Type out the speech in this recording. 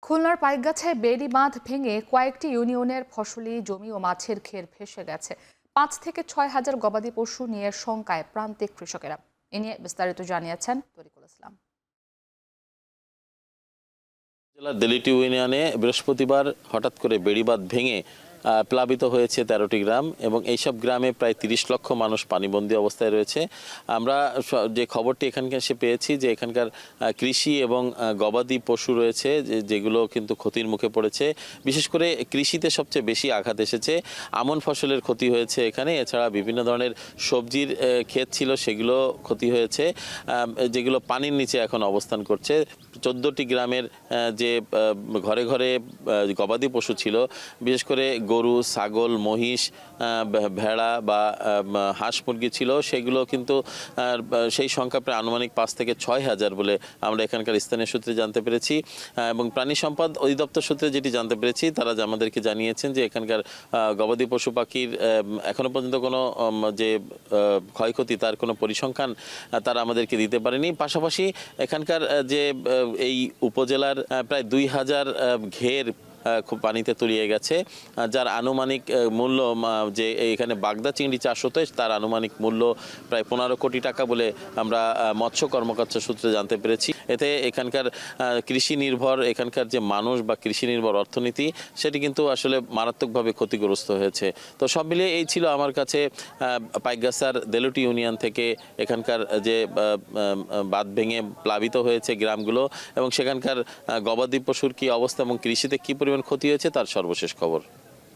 খুলনার পাইকগাছায় বেড়ি বাঁধ ভেঙে কয়েকটি ইউনিয়নের ফসলি জমি ও মাছের ঘের ভেসে গেছে। ৫ থেকে ৬ হাজার গবাদি পশু নিয়ে শঙ্কায় প্রান্তিক কৃষকেরা। এ নিয়ে বিস্তারিত জানিয়েছেন তরিকুল ইসলাম। জেলার দেলিটি ইউনিয়নে বৃহস্পতিবার হঠাৎ করে বেড়িবাঁধ ভেঙে প্লাবিত হয়েছে ১৩টি গ্রাম এবং এইসব গ্রামে প্রায় ৩০ লক্ষ মানুষ পানিবন্দী অবস্থায় রয়েছে। আমরা যে খবরটি এখানকার এসে পেয়েছি যে এখানকার কৃষি এবং গবাদি পশু রয়েছে যেগুলো কিন্তু ক্ষতির মুখে পড়েছে। বিশেষ করে কৃষিতে সবচেয়ে বেশি আঘাত এসেছে। আমন ফসলের ক্ষতি হয়েছে এখানে, এছাড়া বিভিন্ন ধরনের সবজির ক্ষেত ছিল সেগুলো ক্ষতি হয়েছে, যেগুলো পানির নিচে এখন অবস্থান করছে। ১৪টি গ্রামের যে ঘরে ঘরে গবাদি পশু ছিল, বিশেষ করে গরু, ছাগল, মহিষ, ভেড়া বা হাঁস মুরগি ছিল, সেগুলো কিন্তু সেই সংখ্যা প্রায় আনুমানিক ৫ থেকে ৬ হাজার বলে আমরা এখানকার স্থানীয় সূত্রে জানতে পেরেছি। এবং প্রাণী সম্পদ অধিদপ্তর সূত্রে যেটি জানতে পেরেছি, তারা আমাদেরকে জানিয়েছেন যে এখানকার গবাদি পশু পাখির এখনো পর্যন্ত কোনো যে ক্ষয়ক্ষতি তার কোনো পরিসংখ্যান তারা আমাদেরকে দিতে পারেনি। পাশাপাশি এখানকার যে এই উপজেলার প্রায় ২,০০০ ঘের খুব পানিতে তলিয়ে গেছে, যার আনুমানিক মূল্য, যে এখানে বাগদা চিংড়ি চাষ হতো তার আনুমানিক মূল্য প্রায় ১৫ কোটি টাকা বলে আমরা মৎস্য কর্মকর্তা সূত্রে জানতে পেরেছি। এতে এখানকার কৃষি নির্ভর, এখানকার যে মানুষ বা কৃষি নির্ভর অর্থনীতি, সেটি কিন্তু আসলে মারাত্মকভাবে ক্ষতিগ্রস্ত হয়েছে। তো সব মিলিয়ে এই ছিল আমার কাছে পাইকগাছার দেলুটি ইউনিয়ন থেকে এখানকার যে বাঁধ ভেঙে প্লাবিত হয়েছে গ্রামগুলো এবং সেখানকার গবাদি পশুর কী অবস্থা এবং কৃষিতে কী পরিমাণ ক্ষতি হয়েছে তার সর্বশেষ খবর।